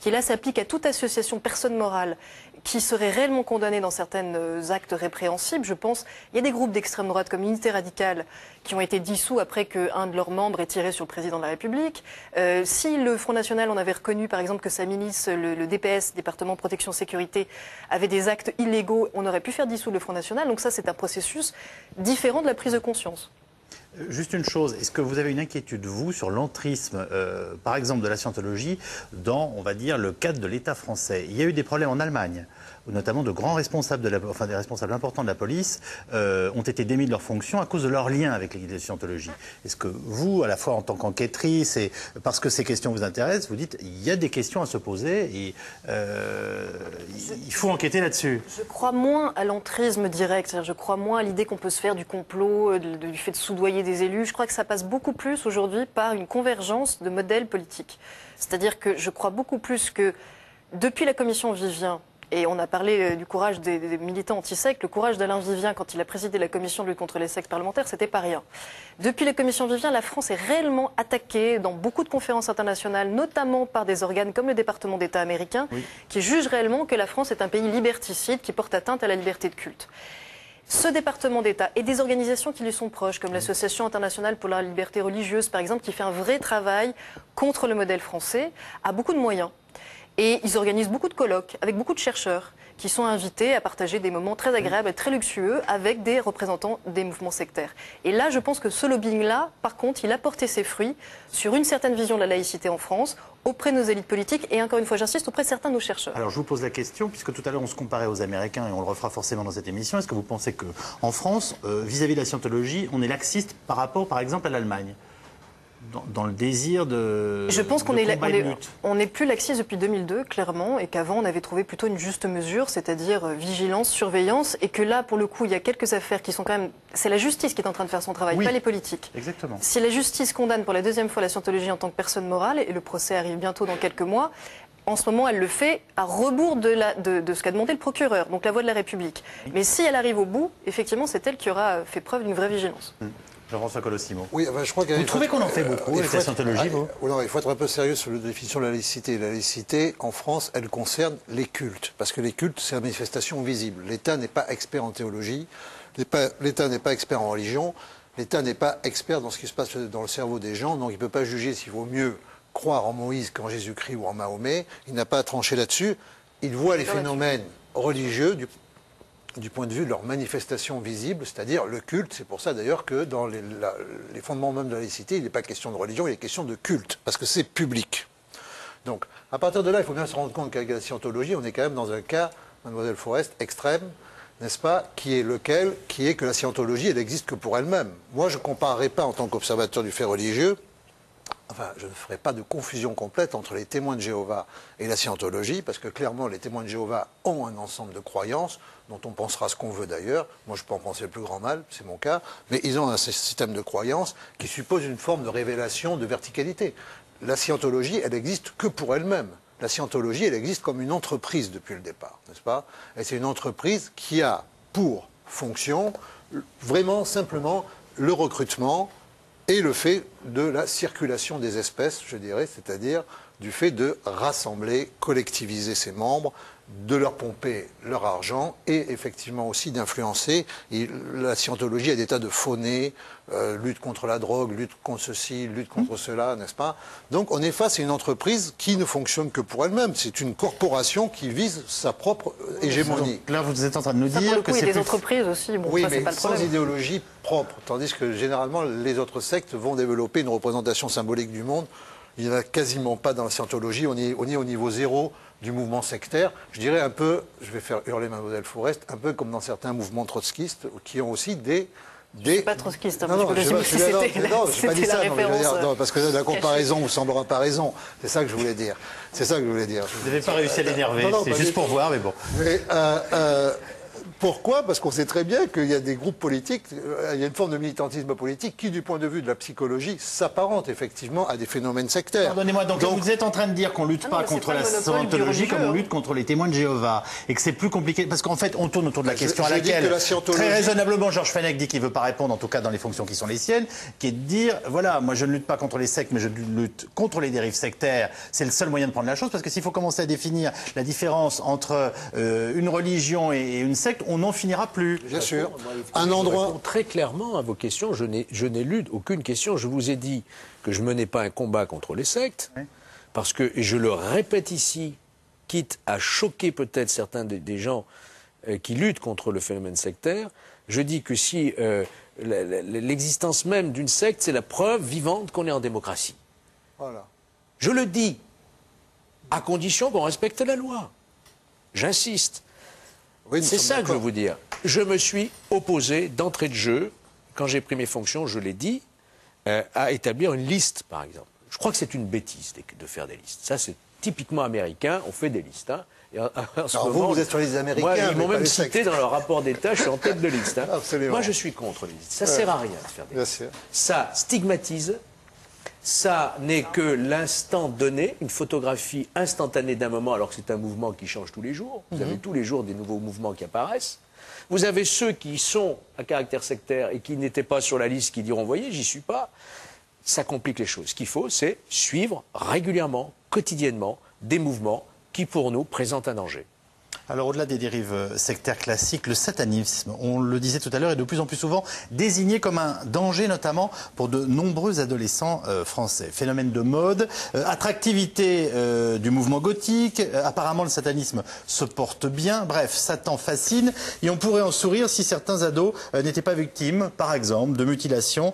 qui là s'applique à toute association personne morale qui serait réellement condamnée dans certains actes répréhensibles. Je pense, il y a des groupes d'extrême droite comme Unité Radicale qui ont été dissous après qu'un de leurs membres ait tiré sur le président de la République. Si le Front National, on avait reconnu par exemple que sa milice, le DPS, Département Protection Sécurité, avait des actes illégaux, on aurait pu faire dissoudre le Front National. Donc ça, c'est un processus différent de la prise de conscience. Juste une chose, est-ce que vous avez une inquiétude, vous, sur l'entrisme, par exemple, de la scientologie dans, on va dire, le cadre de l'État français? Il y a eu des problèmes en Allemagne, où notamment de grands responsables, des responsables importants de la police ont été démis de leurs fonctions à cause de leur lien avec l'Église de Scientologie. Est-ce que vous, à la fois en tant qu'enquêtrice et parce que ces questions vous intéressent, vous dites il y a des questions à se poser et il faut enquêter là-dessus? Je crois moins à l'entrisme direct, c'est-à-dire je crois moins à l'idée qu'on peut se faire du complot, du fait de soudoyer des élus. Je crois que ça passe beaucoup plus aujourd'hui par une convergence de modèles politiques. C'est-à-dire que je crois beaucoup plus que depuis la commission Vivien, et on a parlé du courage des militants anti-sectes, le courage d'Alain Vivien quand il a présidé la commission de lutte contre les sectes parlementaires, c'était pas rien. Depuis la commission Vivien, la France est réellement attaquée dans beaucoup de conférences internationales, notamment par des organes comme le département d'État américain, qui jugent réellement que la France est un pays liberticide qui porte atteinte à la liberté de culte. Ce département d'État et des organisations qui lui sont proches, comme l'Association internationale pour la liberté religieuse, par exemple, qui fait un vrai travail contre le modèle français, a beaucoup de moyens. Et ils organisent beaucoup de colloques avec beaucoup de chercheurs qui sont invités à partager des moments très agréables et très luxueux avec des représentants des mouvements sectaires. Et là, je pense que ce lobbying-là, par contre, il a porté ses fruits sur une certaine vision de la laïcité en France, auprès de nos élites politiques et, encore une fois, j'insiste, auprès de certains de nos chercheurs. Alors, je vous pose la question, puisque tout à l'heure, on se comparait aux Américains et on le refera forcément dans cette émission. Est-ce que vous pensez qu'en France, vis-à-vis de la scientologie, on est laxiste par rapport, par exemple, à l'Allemagne ? Dans le désir de. Je pense qu'on n'est plus laxiste depuis 2002, clairement, et qu'avant on avait trouvé plutôt une juste mesure, c'est-à-dire vigilance, surveillance, et que là, pour le coup, il y a quelques affaires qui sont quand même. C'est la justice qui est en train de faire son travail, pas les politiques. Exactement. Si la justice condamne pour la deuxième fois la scientologie en tant que personne morale, et le procès arrive bientôt dans quelques mois, en ce moment, elle le fait à rebours de ce qu'a demandé le procureur, donc la voie de la République. Mais si elle arrive au bout, effectivement, c'est elle qui aura fait preuve d'une vraie vigilance. Jean-François Colossimo. Oui, enfin, je crois vous trouvez qu'on en fait beaucoup avec la scientologie, vous ? Non, il faut être un peu sérieux sur la définition de la laïcité. La laïcité, en France, elle concerne les cultes. Parce que les cultes, c'est la manifestation visible. L'État n'est pas expert en théologie, l'État n'est pas expert en religion, l'État n'est pas expert dans ce qui se passe dans le cerveau des gens, donc il ne peut pas juger s'il vaut mieux croire en Moïse qu'en Jésus-Christ ou en Mahomet. Il n'a pas à trancher là-dessus. Il voit les phénomènes religieux du point de vue de leur manifestation visible, c'est-à-dire le culte. C'est pour ça d'ailleurs que dans les fondements même de la laïcité, il n'est pas question de religion, il est question de culte, parce que c'est public. Donc, à partir de là, il faut bien se rendre compte qu'avec la scientologie, on est quand même dans un cas, Mademoiselle Forest, extrême, n'est-ce pas, qui est que la scientologie, elle n'existe que pour elle-même. Moi, je ne comparerai pas en tant qu'observateur du fait religieux, enfin, je ne ferai pas de confusion complète entre les témoins de Jéhovah et la scientologie, parce que clairement, les témoins de Jéhovah ont un ensemble de croyances, dont on pensera ce qu'on veut d'ailleurs. Moi, je peux en penser le plus grand mal, c'est mon cas. Mais ils ont un système de croyances qui suppose une forme de révélation, de verticalité. La scientologie, elle n'existe que pour elle-même. La scientologie, elle existe comme une entreprise depuis le départ, n'est-ce pas? Et c'est une entreprise qui a pour fonction, vraiment, simplement, le recrutement et le fait de la circulation des espèces, je dirais, c'est-à-dire du fait de rassembler, collectiviser ses membres, de leur pomper leur argent et effectivement aussi d'influencer. La scientologie a des tas de faunées, lutte contre la drogue, lutte contre ceci, lutte contre cela, n'est-ce pas? Donc on est face à une entreprise qui ne fonctionne que pour elle-même. C'est une corporation qui vise sa propre hégémonie. Donc là, vous êtes en train de nous dire que c'est c'est des entreprises aussi. Bon, oui, ça, mais pas le sans problème. idéologie propre. Tandis que généralement, les autres sectes vont développer une représentation symbolique du monde. Il n'y en a quasiment pas dans la scientologie. On est au niveau zéro du mouvement sectaire. Je dirais un peu, je vais faire hurler Mademoiselle Forest, un peu comme dans certains mouvements trotskistes qui ont aussi des... Je ne suis pas trotskiste, non, je présume que c'était la référence. Non, parce que la comparaison vous semblera pas raison. C'est ça que je voulais dire. C'est ça que je voulais dire. Vous n'avez pas réussi à l'énerver, c'est juste pour voir, mais bon. Mais, Pourquoi? Parce qu'on sait très bien qu'il y a des groupes politiques, il y a une forme de militantisme politique qui, du point de vue de la psychologie, s'apparente effectivement à des phénomènes sectaires. Pardonnez-moi, donc vous êtes en train de dire qu'on lutte pas contre la scientologie comme on lutte contre les témoins de Jéhovah, et que c'est plus compliqué, parce qu'en fait on tourne autour de la question à laquelle, très raisonnablement, Georges Fenech dit qu'il ne veut pas répondre, en tout cas dans les fonctions qui sont les siennes, qui est de dire, voilà, moi je ne lutte pas contre les sectes, mais je lutte contre les dérives sectaires. C'est le seul moyen de prendre la chose, parce que s'il faut commencer à définir la différence entre une religion et une secte, on n'en finira plus. Bien sûr. Un endroit très clairement à vos questions. Je n'ai lu aucune question. Je vous ai dit que je menais pas un combat contre les sectes, parce que, et je le répète ici, quitte à choquer peut-être certains des gens qui luttent contre le phénomène sectaire, je dis que si l'existence même d'une secte, c'est la preuve vivante qu'on est en démocratie. Voilà. Je le dis, à condition qu'on respecte la loi. J'insiste. Oui, c'est ça que je veux vous dire. Je me suis opposé d'entrée de jeu, quand j'ai pris mes fonctions, je l'ai dit, à établir une liste, par exemple. Je crois que c'est une bêtise de faire des listes. Ça, c'est typiquement américain, on fait des listes. Hein. Et en ce alors moment, vous êtes sur les Américains. Moi, ils m'ont même cité dans leur rapport d'État, je suis en tête de liste. Hein. Absolument. Moi, je suis contre les listes. Ça ne sert à rien de faire des listes. Ça stigmatise. Ça n'est que l'instant donné, une photographie instantanée d'un moment, alors que c'est un mouvement qui change tous les jours. Vous avez tous les jours des nouveaux mouvements qui apparaissent. Vous avez ceux qui sont à caractère sectaire et qui n'étaient pas sur la liste, qui diront, voyez, j'y suis pas. Ça complique les choses. Ce qu'il faut, c'est suivre régulièrement, quotidiennement, des mouvements qui, pour nous, présentent un danger. Alors au-delà des dérives sectaires classiques, le satanisme, on le disait tout à l'heure, est de plus en plus souvent désigné comme un danger, notamment pour de nombreux adolescents français. Phénomène de mode, attractivité du mouvement gothique, apparemment le satanisme se porte bien, bref, Satan fascine, et on pourrait en sourire si certains ados n'étaient pas victimes, par exemple, de mutilations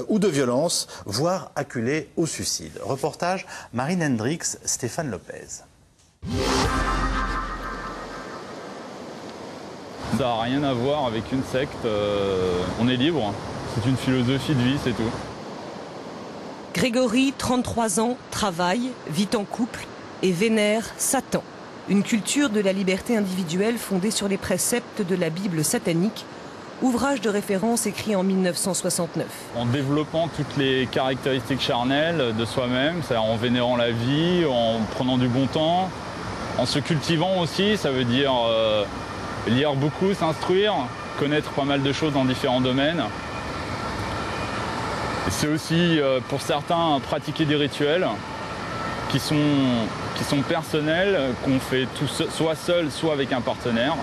ou de violences, voire acculés au suicide. Reportage Marine Hendrix, Stéphane Lopez. Ça n'a rien à voir avec une secte, on est libre, c'est une philosophie de vie, c'est tout. Grégory, 33 ans, travaille, vit en couple et vénère Satan. Une culture de la liberté individuelle fondée sur les préceptes de la Bible satanique, ouvrage de référence écrit en 1969. En développant toutes les caractéristiques charnelles de soi-même, c'est-à-dire en vénérant la vie, en prenant du bon temps, en se cultivant aussi, ça veut dire lire beaucoup, s'instruire, connaître pas mal de choses dans différents domaines. C'est aussi, pour certains, pratiquer des rituels qui sont personnels, qu'on fait soit seul, soit avec un partenaire.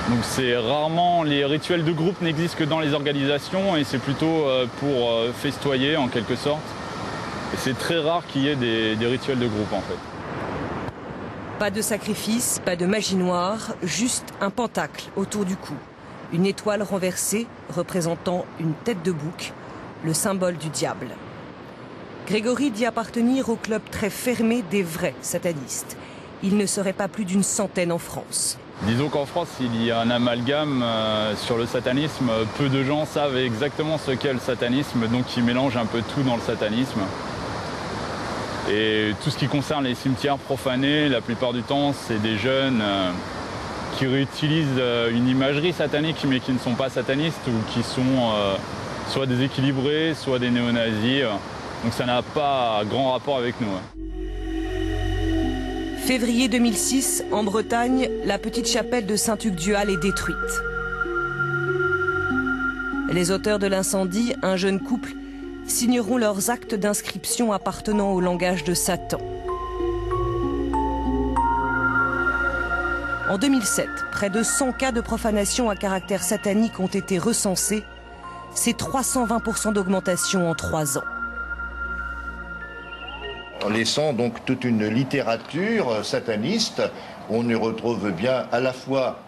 Donc c'est rarement, les rituels de groupe n'existent que dans les organisations et c'est plutôt pour festoyer en quelque sorte. Et c'est très rare qu'il y ait des rituels de groupe en fait. Pas de sacrifice, pas de magie noire, juste un pentacle autour du cou. Une étoile renversée représentant une tête de bouc, le symbole du diable. Grégory dit appartenir au club très fermé des vrais satanistes. Il ne serait pas plus d'une centaine en France. Disons qu'en France, il y a un amalgame sur le satanisme. Peu de gens savent exactement ce qu'est le satanisme, donc ils mélangent un peu tout dans le satanisme. Et tout ce qui concerne les cimetières profanés, la plupart du temps, c'est des jeunes qui réutilisent une imagerie satanique, mais qui ne sont pas satanistes ou qui sont soit déséquilibrés, soit des néo-nazis. Donc ça n'a pas grand rapport avec nous. Février 2006, en Bretagne, la petite chapelle de Saint-Hugues-du-Hal est détruite. Les auteurs de l'incendie, un jeune couple, signeront leurs actes d'inscription appartenant au langage de Satan. En 2007, près de 100 cas de profanation à caractère satanique ont été recensés. C'est 320% d'augmentation en 3 ans. En laissant donc toute une littérature sataniste, on y retrouve bien à la fois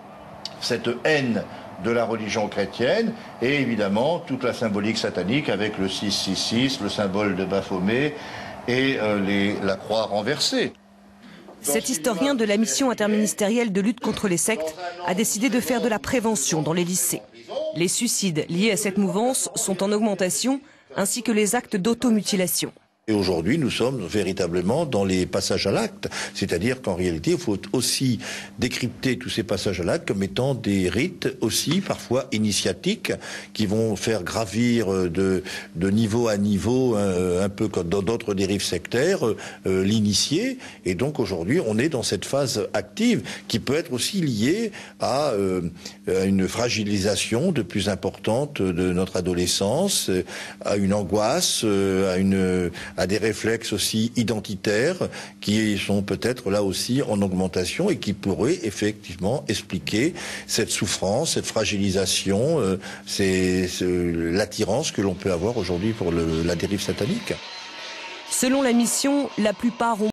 cette haine de la religion chrétienne et évidemment toute la symbolique satanique avec le 666, le symbole de Baphomet et la croix renversée. Cet historien de la mission interministérielle de lutte contre les sectes a décidé de faire de la prévention dans les lycées. Les suicides liés à cette mouvance sont en augmentation, ainsi que les actes d'automutilation. Et aujourd'hui, nous sommes véritablement dans les passages à l'acte. C'est-à-dire qu'en réalité, il faut aussi décrypter tous ces passages à l'acte comme étant des rites aussi, parfois initiatiques, qui vont faire gravir de niveau à niveau, un peu comme dans d'autres dérives sectaires, l'initié. Et donc aujourd'hui, on est dans cette phase active qui peut être aussi liée à une fragilisation de plus importante de notre adolescence, à une angoisse, à des réflexes aussi identitaires qui sont peut-être là aussi en augmentation et qui pourraient effectivement expliquer cette souffrance, cette fragilisation, l'attirance que l'on peut avoir aujourd'hui pour la dérive satanique. Selon la mission, la plupart ont